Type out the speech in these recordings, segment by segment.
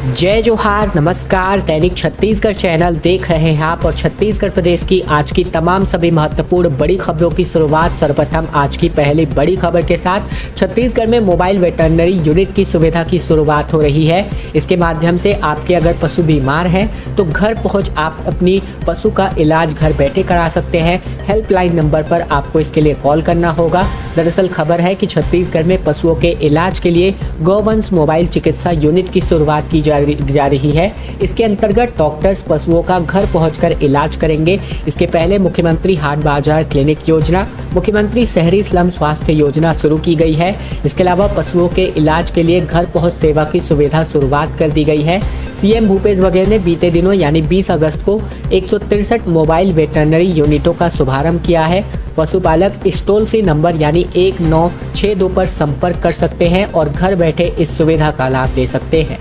जय जोहार, नमस्कार। दैनिक छत्तीसगढ़ चैनल देख रहे हैं आप और छत्तीसगढ़ प्रदेश की आज की तमाम सभी महत्वपूर्ण बड़ी खबरों की शुरुआत सर्वप्रथम आज की पहली बड़ी खबर के साथ। छत्तीसगढ़ में मोबाइल वेटरनरी यूनिट की सुविधा की शुरुआत हो रही है। इसके माध्यम से आपके अगर पशु बीमार हैं तो घर पहुंच आप अपनी पशु का इलाज घर बैठे करा सकते हैं। हेल्पलाइन नंबर पर आपको इसके लिए कॉल करना होगा। दरअसल खबर है कि छत्तीसगढ़ में पशुओं के इलाज के लिए गौवंश मोबाइल चिकित्सा यूनिट की शुरुआत की जा रही है। इसके अंतर्गत डॉक्टर्स पशुओं का घर पहुंचकर इलाज करेंगे। इसके पहले मुख्यमंत्री हाट बाजार क्लिनिक योजना, मुख्यमंत्री शहरी स्लम स्वास्थ्य योजना शुरू की गई है। इसके अलावा पशुओं के इलाज के लिए घर पहुंच सेवा की सुविधा शुरुआत कर दी गई है। सीएम भूपेश बघेल ने बीते दिनों यानी 20 अगस्त को 163 मोबाइल वेटरनरी यूनिटों का शुभारंभ किया है। पशुपालक इस टोल फ्री नंबर यानी 1962 पर संपर्क कर सकते हैं और घर बैठे इस सुविधा का लाभ ले सकते हैं।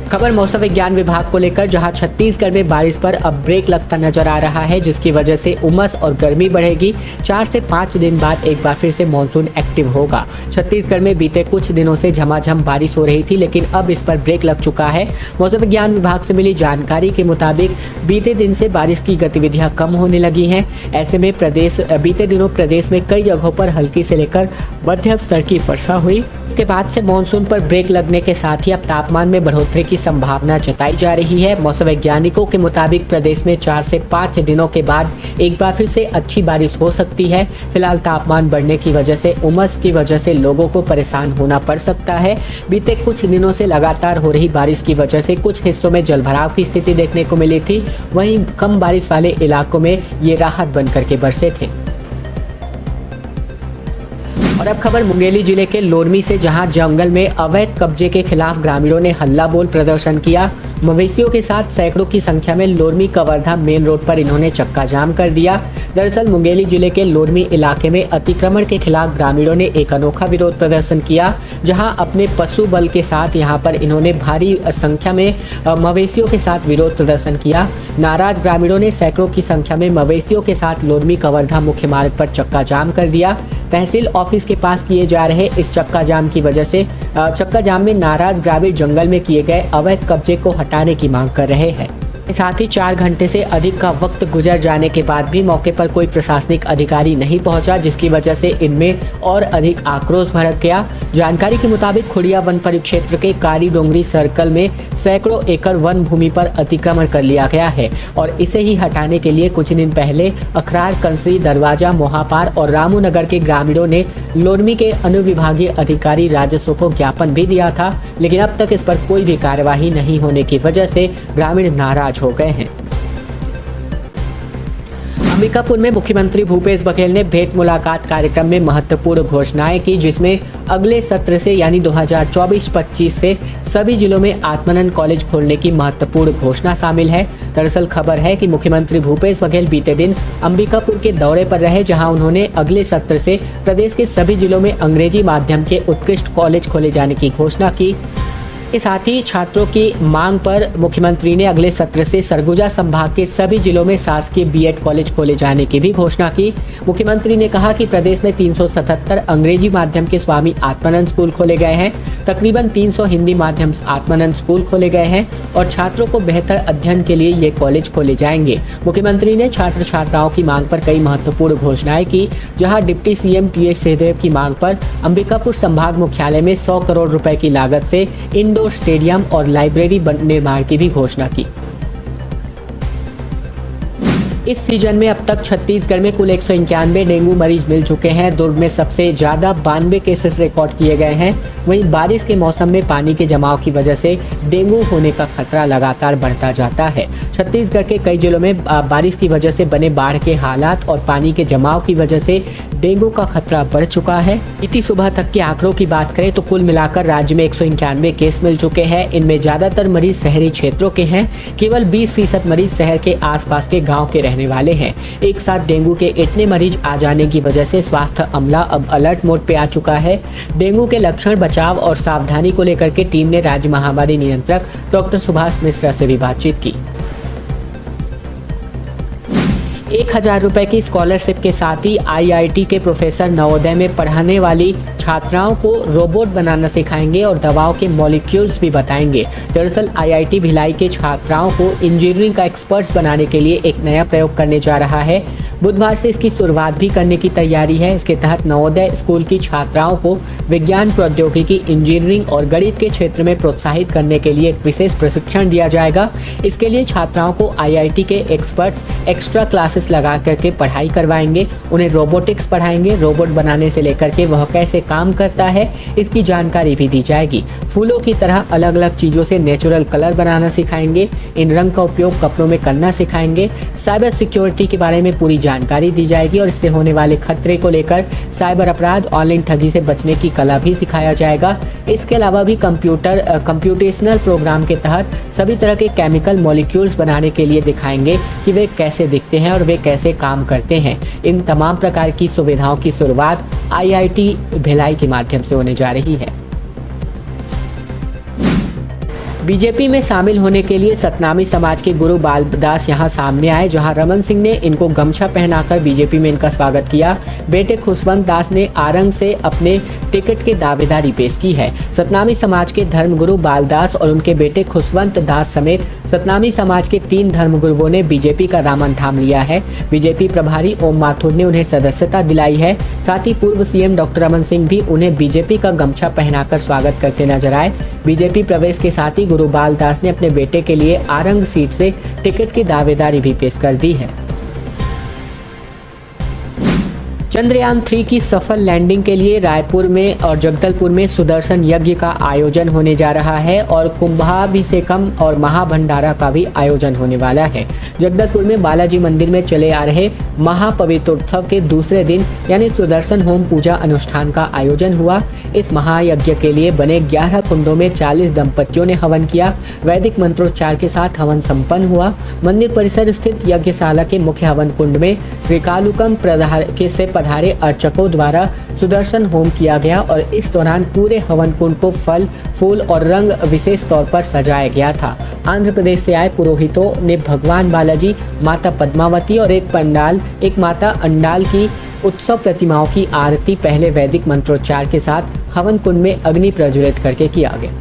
खबर मौसम विज्ञान विभाग को लेकर, जहां छत्तीसगढ़ में बारिश पर अब ब्रेक लगता नजर आ रहा है, जिसकी वजह से उमस और गर्मी बढ़ेगी। 4 से 5 दिन बाद एक बार फिर से मानसून एक्टिव होगा। छत्तीसगढ़ में बीते कुछ दिनों से झमाझम बारिश हो रही थी, लेकिन अब इस पर ब्रेक लग चुका है। मौसम विज्ञान विभाग से मिली जानकारी के मुताबिक बीते दिन से बारिश की गतिविधियां कम होने लगी हैं। ऐसे में बीते दिनों प्रदेश में कई जगहों पर हल्की से लेकर मध्यम स्तर की वर्षा हुई। इसके बाद से मानसून पर ब्रेक लगने के साथ ही अब तापमान में बढ़ोतरी की संभावना जताई जा रही है। मौसम वैज्ञानिकों के मुताबिक प्रदेश में 4 से 5 दिनों के बाद एक बार फिर से अच्छी बारिश हो सकती है। फिलहाल तापमान बढ़ने की वजह से उमस की वजह से लोगों को परेशान होना पड़ सकता है। बीते कुछ दिनों से लगातार हो रही बारिश की वजह से कुछ हिस्सों में जलभराव की स्थिति देखने को मिली थी। वहीं कम बारिश वाले इलाकों में ये राहत बनकर के बरसे थे। और अब खबर मुंगेली जिले के लोरमी से, जहां जंगल में अवैध कब्जे के खिलाफ ग्रामीणों ने हल्ला बोल प्रदर्शन किया। मवेशियों के साथ सैकड़ों की संख्या में लोरमी कवर्धा मेन रोड पर इन्होंने चक्का जाम कर दिया। दरअसल मुंगेली जिले के लोरमी इलाके में अतिक्रमण के खिलाफ ग्रामीणों ने एक अनोखा विरोध प्रदर्शन किया, जहां अपने पशु बल के साथ यहां पर इन्होंने भारी संख्या में मवेशियों के साथ विरोध प्रदर्शन किया। नाराज ग्रामीणों ने सैकड़ों की संख्या में मवेशियों के साथ लोरमी कवर्धा मुख्य मार्ग पर चक्का जाम कर दिया। तहसील ऑफिस के पास किए जा रहे इस चक्का जाम में नाराज ग्रामीण जंगल में किए गए अवैध कब्जे को हटाने की मांग कर रहे हैं। साथ ही 4 घंटे से अधिक का वक्त गुजर जाने के बाद भी मौके पर कोई प्रशासनिक अधिकारी नहीं पहुंचा, जिसकी वजह से इनमें और अधिक आक्रोश भड़क गया। जानकारी के मुताबिक खुड़िया वन परिक्षेत्र के कारी डोंगरी सर्कल में सैकड़ों एकड़ वन भूमि पर अतिक्रमण कर लिया गया है और इसे ही हटाने के लिए कुछ दिन पहले अखरार, कंसरी, दरवाजा, मोहापार और रामूनगर के ग्रामीणों ने लोरमी के अनुविभागीय अधिकारी राजस्व को ज्ञापन भी दिया था, लेकिन अब तक इस पर कोई भी कार्यवाही नहीं होने की वजह से ग्रामीण नाराज हो गए हैं। अंबिकापुर में मुख्यमंत्री भूपेश बघेल ने भेंट मुलाकात कार्यक्रम में महत्वपूर्ण घोषणाएं की, जिसमें अगले सत्र से यानी 2024-25 से सभी जिलों में आत्मानंद कॉलेज खोलने की महत्वपूर्ण घोषणा शामिल है। दरअसल खबर है कि मुख्यमंत्री भूपेश बघेल बीते दिन अंबिकापुर के दौरे पर रहे, जहां उन्होंने अगले सत्र से प्रदेश के सभी जिलों में अंग्रेजी माध्यम के उत्कृष्ट कॉलेज खोले जाने की घोषणा की। के साथ ही छात्रों की मांग पर मुख्यमंत्री ने अगले सत्र से सरगुजा संभाग के सभी जिलों में शासकीय बीएड कॉलेज खोले जाने की भी घोषणा की। मुख्यमंत्री ने कहा कि प्रदेश में 377 अंग्रेजी माध्यम के स्वामी आत्मानंद स्कूल खोले गए हैं, तकरीबन 300 हिंदी माध्यम आत्मानंद स्कूल खोले गए हैं और छात्रों को बेहतर अध्ययन के लिए ये कॉलेज खोले जाएंगे। मुख्यमंत्री ने छात्र छात्राओं की मांग पर कई महत्वपूर्ण घोषणाएं की, जहाँ डिप्टी सीएम टीएस सिंहदेव की मांग पर अंबिकापुर संभाग मुख्यालय में 100 करोड़ रुपए की लागत से इंडोर स्टेडियम और लाइब्रेरी निर्माण की भी घोषणा की। इस सीजन में अब तक छत्तीसगढ़ में कुल 191 डेंगू मरीज मिल चुके हैं। दुर्ग में सबसे ज्यादा 92 केसेस रिकॉर्ड किए गए हैं। वहीं बारिश के मौसम में पानी के जमाव की वजह से डेंगू होने का खतरा लगातार बढ़ता जाता है। छत्तीसगढ़ के कई जिलों में बारिश की वजह से बने बाढ़ के हालात और पानी के जमाव की वजह से डेंगू का खतरा बढ़ चुका है। बीती सुबह तक के आंकड़ों की बात करें तो कुल मिलाकर राज्य में 191 केस मिल चुके हैं। इनमें ज्यादातर मरीज शहरी क्षेत्रों के हैं। केवल 20% मरीज शहर के आसपास के गाँव के रहने वाले हैं। एक साथ डेंगू के इतने मरीज आ जाने की वजह से स्वास्थ्य अमला अब अलर्ट मोड पे आ चुका है। डेंगू के लक्षण, बचाव और सावधानी को लेकर के टीम ने राज्य महामारी नियंत्रक डॉक्टर सुभाष मिश्रा से भी बातचीत की। 1000 रुपए की स्कॉलरशिप के साथ ही आईआईटी के प्रोफेसर नवोदय में पढ़ाने वाली छात्राओं को रोबोट बनाना सिखाएंगे और दवाओं के मॉलिक्यूल्स भी बताएंगे। दरअसल IIT भिलाई के छात्राओं को इंजीनियरिंग का एक्सपर्ट्स बनाने के लिए एक नया प्रयोग करने जा रहा है। बुधवार से इसकी शुरुआत भी करने की तैयारी है। इसके तहत नवोदय स्कूल की छात्राओं को विज्ञान, प्रौद्योगिकी, इंजीनियरिंग और गणित के क्षेत्र में प्रोत्साहित करने के लिए एक विशेष प्रशिक्षण दिया जाएगा। इसके लिए छात्राओं को IIT के एक्सपर्ट्स एक्स्ट्रा क्लासेस लगा करके पढ़ाई करवाएंगे। उन्हें रोबोटिक्स पढ़ाएंगे। रोबोट बनाने से लेकर के वह कैसे काम करता है इसकी जानकारी भी दी जाएगी। फूलों की तरह अलग अलग चीज़ों से नेचुरल कलर बनाना सिखाएंगे। इन रंग का उपयोग कपड़ों में करना सिखाएंगे। साइबर सिक्योरिटी के बारे में पूरी जानकारी दी जाएगी और इससे होने वाले खतरे को लेकर साइबर अपराध, ऑनलाइन ठगी से बचने की कला भी सिखाया जाएगा। इसके अलावा भी कंप्यूटेशनल प्रोग्राम के तहत सभी तरह के केमिकल मॉलिक्यूल्स बनाने के लिए दिखाएंगे कि वे कैसे दिखते हैं और वे कैसे काम करते हैं। इन तमाम प्रकार की सुविधाओं की शुरुआत IIT भिलाई के माध्यम से होने जा रही है। बीजेपी में शामिल होने के लिए सतनामी समाज के गुरु बालदास यहां सामने आए, जहां रमन सिंह ने इनको गमछा पहनाकर बीजेपी में इनका स्वागत किया। बेटे खुशवंत दास ने आरंग से अपने टिकट की दावेदारी पेश की है। सतनामी समाज के धर्मगुरु बालदास और उनके बेटे खुशवंत दास समेत सतनामी समाज के 3 धर्मगुरुओं ने बीजेपी का दामन थाम लिया है। बीजेपी प्रभारी ओम माथुर ने उन्हें सदस्यता दिलाई है। साथ ही पूर्व CM डॉक्टर रमन सिंह भी उन्हें बीजेपी का गमछा पहनाकर स्वागत करते नजर आए। बीजेपी प्रवेश के साथ ही गुरु बालदास ने अपने बेटे के लिए आरंग सीट से टिकट की दावेदारी भी पेश कर दी है। चंद्रयान 3 की सफल लैंडिंग के लिए रायपुर में और जगदलपुर में सुदर्शन यज्ञ का आयोजन होने जा रहा है और कुंभाभिषेकम और महाभंडारा का भी आयोजन होने वाला है। जगदलपुर में बालाजी मंदिर में चले आ रहे महापवित्रोत्सव के दूसरे दिन यानी सुदर्शन होम पूजा अनुष्ठान का आयोजन हुआ। इस महायज्ञ के लिए बने 11 कुंडों में 40 दंपतियों ने हवन किया। वैदिक मंत्रोच्चार के साथ हवन संपन्न हुआ। मंदिर परिसर स्थित यज्ञशाला के मुख्य हवन कुंड में श्रीकालुकम से पधारे अर्चकों द्वारा सुदर्शन होम किया गया और इस दौरान पूरे हवन कुंड को फल, फूल और रंग विशेष तौर पर सजाया गया था। आंध्र प्रदेश से आए पुरोहितों ने भगवान बालाजी, माता पद्मावती और एक माता अंडाल की उत्सव प्रतिमाओं की आरती पहले वैदिक मंत्रोच्चार के साथ हवन कुंड में अग्नि प्रज्वलित करके किया गया।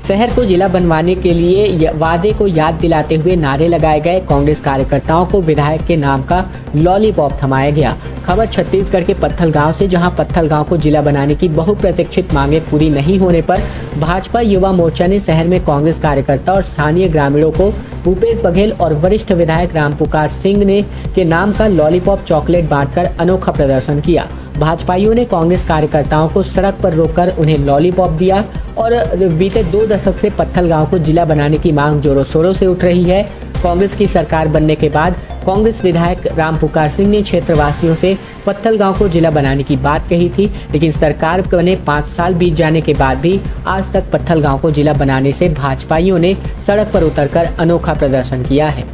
शहर को जिला बनवाने के लिए वादे को याद दिलाते हुए नारे लगाए गए। कांग्रेस कार्यकर्ताओं को विधायक के नाम का लॉलीपॉप थमाया गया। खबर छत्तीसगढ़ के पत्थलगांव से, जहां पत्थलगांव को जिला बनाने की बहुप्रतीक्षित मांगे पूरी नहीं होने पर भाजपा युवा मोर्चा ने शहर में कांग्रेस कार्यकर्ता और स्थानीय ग्रामीणों को भूपेश बघेल और वरिष्ठ विधायक रामपुकार सिंह ने के नाम का लॉलीपॉप चॉकलेट बांटकर अनोखा प्रदर्शन किया। भाजपाइयों ने कांग्रेस कार्यकर्ताओं को सड़क पर रोककर उन्हें लॉलीपॉप दिया और बीते 2 दशक से पत्थलगांव को जिला बनाने की मांग जोरों शोरों से उठ रही है। कांग्रेस की सरकार बनने के बाद कांग्रेस विधायक रामपुकार सिंह ने क्षेत्रवासियों से पत्थलगांव को जिला बनाने की बात कही थी, लेकिन सरकार बने 5 साल बीत जाने के बाद भी आज तक पत्थलगांव को जिला बनाने से भाजपाइयों ने सड़क पर उतरकर अनोखा प्रदर्शन किया है।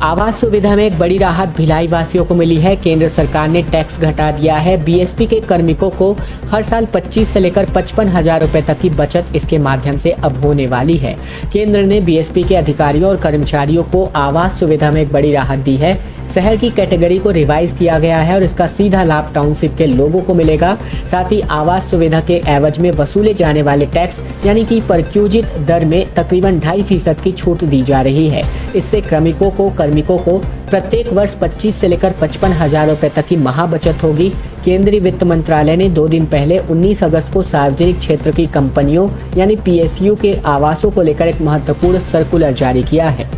आवास सुविधा में एक बड़ी राहत भिलाई वासियों को मिली है। केंद्र सरकार ने टैक्स घटा दिया है। BSP के कार्मिकों को हर साल 25 से लेकर 55,000 रुपए तक की बचत इसके माध्यम से अब होने वाली है। केंद्र ने BSP के अधिकारियों और कर्मचारियों को आवास सुविधा में एक बड़ी राहत दी है। शहर की कैटेगरी को रिवाइज किया गया है और इसका सीधा लाभ टाउनशिप के लोगों को मिलेगा। साथ ही आवास सुविधा के एवज में वसूले जाने वाले टैक्स यानी कि परक्यूजित दर में तकरीबन 2.5% की छूट दी जा रही है। इससे कार्मिकों को प्रत्येक वर्ष 25 से लेकर 55,000 रुपए तक की महा बचत होगी। केंद्रीय वित्त मंत्रालय ने 2 दिन पहले 19 अगस्त को सार्वजनिक क्षेत्र की कंपनियों यानी PSU के आवासों को लेकर एक महत्वपूर्ण सर्कुलर जारी किया है।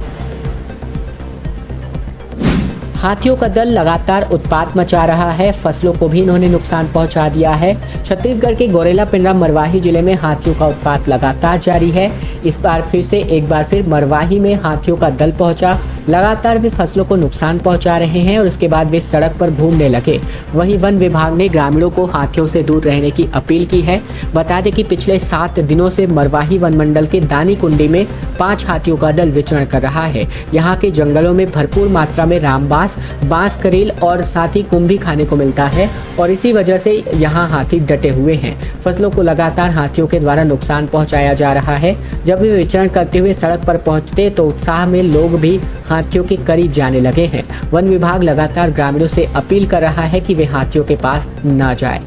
हाथियों का दल लगातार उत्पात मचा रहा है। फसलों को भी इन्होंने नुकसान पहुंचा दिया है। छत्तीसगढ़ के गौरेला पिंडरा मरवाही जिले में हाथियों का उत्पात लगातार जारी है। एक बार फिर मरवाही में हाथियों का दल पहुंचा। लगातार वे फसलों को नुकसान पहुंचा रहे हैं और उसके बाद वे सड़क पर घूमने लगे। वहीं वन विभाग ने ग्रामीणों को हाथियों से दूर रहने की अपील की है। बता दें कि पिछले 7 दिनों से मरवाही वन मंडल के दानी कुंडी में 5 हाथियों का दल विचरण कर रहा है। यहाँ के जंगलों में भरपूर मात्रा में रामबास, बांस, करील और साथ ही कुंभी खाने को मिलता है और इसी वजह से यहाँ हाथी डटे हुए हैं। फसलों को लगातार हाथियों के द्वारा नुकसान पहुँचाया जा रहा है। जब वे विचरण करते हुए सड़क पर पहुँचते तो उत्साह में लोग भी हाथियों के करीब जाने लगे हैं। वन विभाग लगातार ग्रामीणों से अपील कर रहा है कि वे हाथियों के पास न जाएं।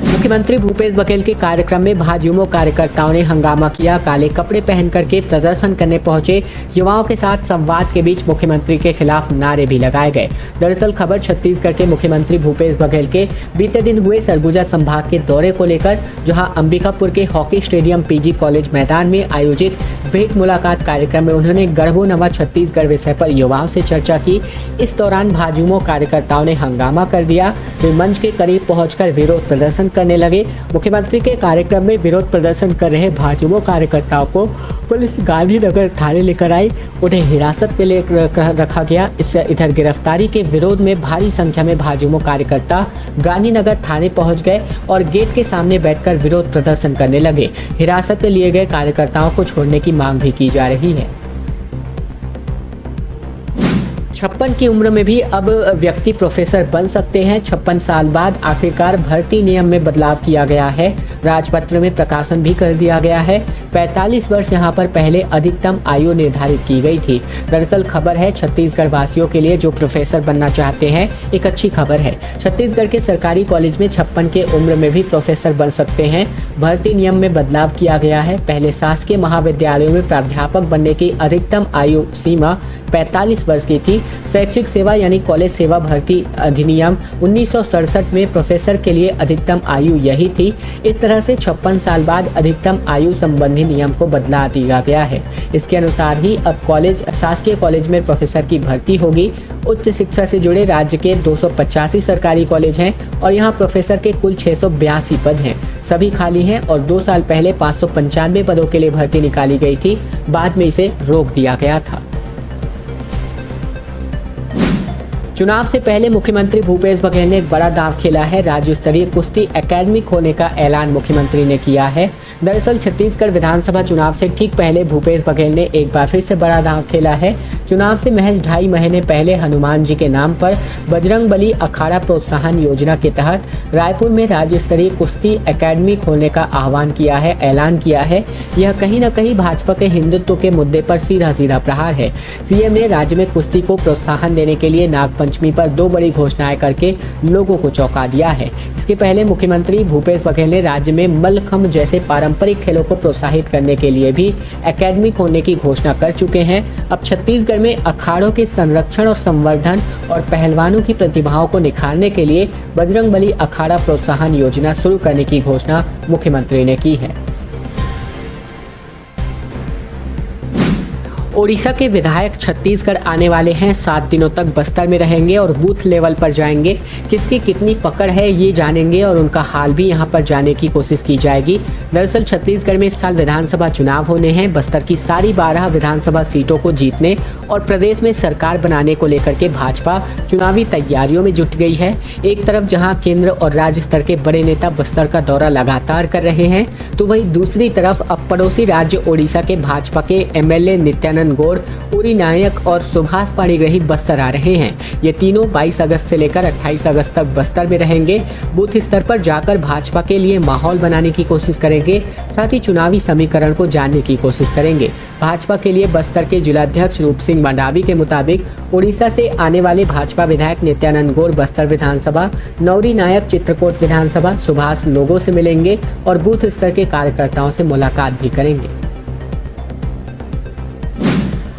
मुख्यमंत्री भूपेश बघेल के कार्यक्रम में भाजयुमो कार्यकर्ताओं ने हंगामा किया। काले कपड़े पहन करके प्रदर्शन करने पहुंचे युवाओं के साथ संवाद के बीच मुख्यमंत्री के खिलाफ नारे भी लगाए गए। दरअसल खबर छत्तीसगढ़ के मुख्यमंत्री भूपेश बघेल के बीते दिन हुए सरगुजा संभाग के दौरे को लेकर, जहां अंबिकापुर के हॉकी स्टेडियम पीजी कॉलेज मैदान में आयोजित भेंट मुलाकात कार्यक्रम में उन्होंने गढ़बो नवा छत्तीसगढ़ विषय पर युवाओं से चर्चा की। इस दौरान भाजयुमो कार्यकर्ताओं ने हंगामा कर दिया। वे मंच के करीब पहुंचकर विरोध प्रदर्शन करने लगे। मुख्यमंत्री के कार्यक्रम में विरोध प्रदर्शन कर रहे भाजयुमो कार्यकर्ताओं को पुलिस गांधीनगर थाने लेकर आई। उन्हें हिरासत में ले रखा गया। इससे इधर गिरफ्तारी के विरोध में भारी संख्या में भाजयुमो कार्यकर्ता गांधीनगर थाने पहुंच गए और गेट के सामने बैठकर विरोध प्रदर्शन करने लगे। हिरासत में लिए गए कार्यकर्ताओं को छोड़ने की मांग भी की जा रही है। 56 की उम्र में भी अब व्यक्ति प्रोफेसर बन सकते हैं। 56 साल बाद आखिरकार भर्ती नियम में बदलाव किया गया है। राजपत्र में प्रकाशन भी कर दिया गया है। 45 वर्ष यहां पर पहले अधिकतम आयु निर्धारित की गई थी। दरअसल खबर है छत्तीसगढ़ वासियों के लिए जो प्रोफेसर बनना चाहते हैं, एक अच्छी खबर है। छत्तीसगढ़ के सरकारी कॉलेज में 56 के उम्र में भी प्रोफेसर बन सकते हैं। भर्ती नियम में बदलाव किया गया है। पहले शासकीय महाविद्यालयों में प्राध्यापक बनने की अधिकतम आयु सीमा 45 वर्ष की थी। शैक्षिक सेवा यानी कॉलेज सेवा भर्ती अधिनियम 1967 में प्रोफेसर के लिए अधिकतम आयु यही थी। इस तरह से 56 साल बाद अधिकतम आयु संबंधी नियम को बदला दिया गया है। इसके अनुसार ही अब शासकीय कॉलेज में प्रोफेसर की भर्ती होगी। उच्च शिक्षा से जुड़े राज्य के 285 सरकारी कॉलेज हैं और यहाँ प्रोफेसर के कुल 682 पद हैं। सभी खाली हैं और 2 साल पहले 595 पदों के लिए भर्ती निकाली गई थी। बाद में इसे रोक दिया गया था। चुनाव से पहले मुख्यमंत्री भूपेश बघेल ने एक बड़ा दांव खेला है। राज्य स्तरीय कुश्ती एकेडमी खोलने का ऐलान मुख्यमंत्री ने किया है। दरअसल छत्तीसगढ़ विधानसभा चुनाव से ठीक पहले भूपेश बघेल ने एक बार फिर से बड़ा दांव खेला है। चुनाव से महज 2.5 महीने पहले हनुमान जी के नाम पर बजरंगबली अखाड़ा प्रोत्साहन योजना के तहत रायपुर में राज्य स्तरीय कुश्ती एकेडमी खोलने का आह्वान किया है, ऐलान किया है। यह कहीं न कहीं भाजपा के हिंदुत्व के मुद्दे पर सीधा सीधा प्रहार है। सीएम ने राज्य में कुश्ती को प्रोत्साहन देने के लिए नागपंचमी पर 2 बड़ी घोषणाएं करके लोगों को चौंका दिया है। इसके पहले मुख्यमंत्री भूपेश बघेल ने राज्य में मल्लखंब जैसे पारंपरिक खेलों को प्रोत्साहित करने के लिए भी एकेडमी खोलने की घोषणा कर चुके हैं। अब छत्तीसगढ़ में अखाड़ों के संरक्षण और संवर्धन और पहलवानों की प्रतिभाओं को निखारने के लिए बजरंगबली अखाड़ा प्रोत्साहन योजना शुरू करने की घोषणा मुख्यमंत्री ने की है। ओडिशा के विधायक छत्तीसगढ़ आने वाले हैं। 7 दिनों तक बस्तर में रहेंगे और बूथ लेवल पर जाएंगे। किसकी कितनी पकड़ है ये जानेंगे और उनका हाल भी यहां पर जाने की कोशिश की जाएगी। दरअसल छत्तीसगढ़ में इस साल विधानसभा चुनाव होने हैं। बस्तर की सारी 12 विधानसभा सीटों को जीतने और प्रदेश में सरकार बनाने को लेकर के भाजपा चुनावी तैयारियों में जुट गई है। एक तरफ जहां केंद्र और राज्य स्तर के बड़े नेता बस्तर का दौरा लगातार कर रहे हैं, तो वहीं दूसरी तरफ अब पड़ोसी राज्य ओडिशा के भाजपा के एमएलए नित्यानंद गौड़, उरी नायक और सुभाष पाणिग्राही बस्तर आ रहे हैं। ये तीनों 22 अगस्त से लेकर 28 अगस्त तक बस्तर में रहेंगे। बूथ स्तर पर जाकर भाजपा के लिए माहौल बनाने की कोशिश करेंगे, साथ ही चुनावी समीकरण को जानने की कोशिश करेंगे। भाजपा के लिए बस्तर के जिलाध्यक्ष रूप सिंह मंडावी के मुताबिक उड़ीसा से आने वाले भाजपा विधायक नित्यानंद गौड़ बस्तर विधानसभा, नौरी नायक चित्रकूट विधानसभा, सुभाष लोगों से मिलेंगे और बूथ स्तर के कार्यकर्ताओं से मुलाकात भी करेंगे।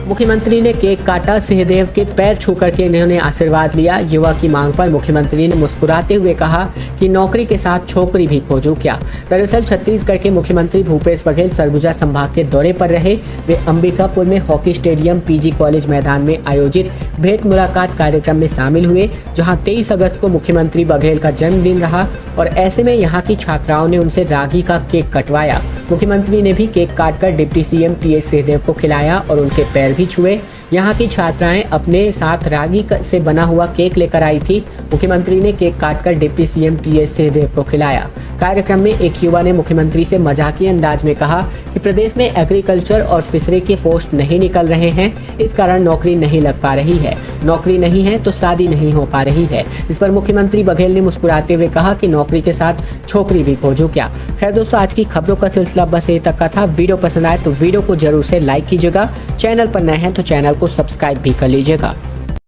मुख्यमंत्री ने केक काटा। सिंहदेव के पैर छू करके इन्होंने आशीर्वाद लिया। युवा की मांग पर मुख्यमंत्री ने मुस्कुराते हुए कहा कि नौकरी के साथ छोकरी भी खोजूं क्या। दरअसल छत्तीसगढ़ के मुख्यमंत्री भूपेश बघेल सरगुजा संभाग के दौरे पर रहे। वे अंबिकापुर में हॉकी स्टेडियम पीजी कॉलेज मैदान में आयोजित भेंट मुलाकात कार्यक्रम में शामिल हुए, जहाँ 23 अगस्त को मुख्यमंत्री बघेल का जन्मदिन रहा और ऐसे में यहाँ की छात्राओं ने उनसे रागी का केक कटवाया। मुख्यमंत्री ने भी केक काटकर डिप्टी सीएम टीएस सिंहदेव को खिलाया और उनके पैर भी छुए। यहाँ की छात्राएं अपने साथ रागी से बना हुआ केक लेकर आई थी। मुख्यमंत्री ने केक काटकर डिप्टी सीएम टीएस सिंहदेव को खिलाया। कार्यक्रम में एक युवा ने मुख्यमंत्री से मजाकिया अंदाज में कहा कि प्रदेश में एग्रीकल्चर और फिशरी के पोस्ट नहीं निकल रहे हैं, इस कारण नौकरी नहीं लग पा रही है। नौकरी नहीं है तो शादी नहीं हो पा रही है। इस पर मुख्यमंत्री बघेल ने मुस्कुराते हुए कहा कि नौकरी के साथ छोकरी भी खोजो क्या। खैर दोस्तों, आज की खबरों का सिलसिला बस यही तक का था। वीडियो पसंद आए तो वीडियो को जरूर से लाइक कीजिएगा। चैनल पर नए हैं तो चैनल को सब्सक्राइब भी कर लीजिएगा।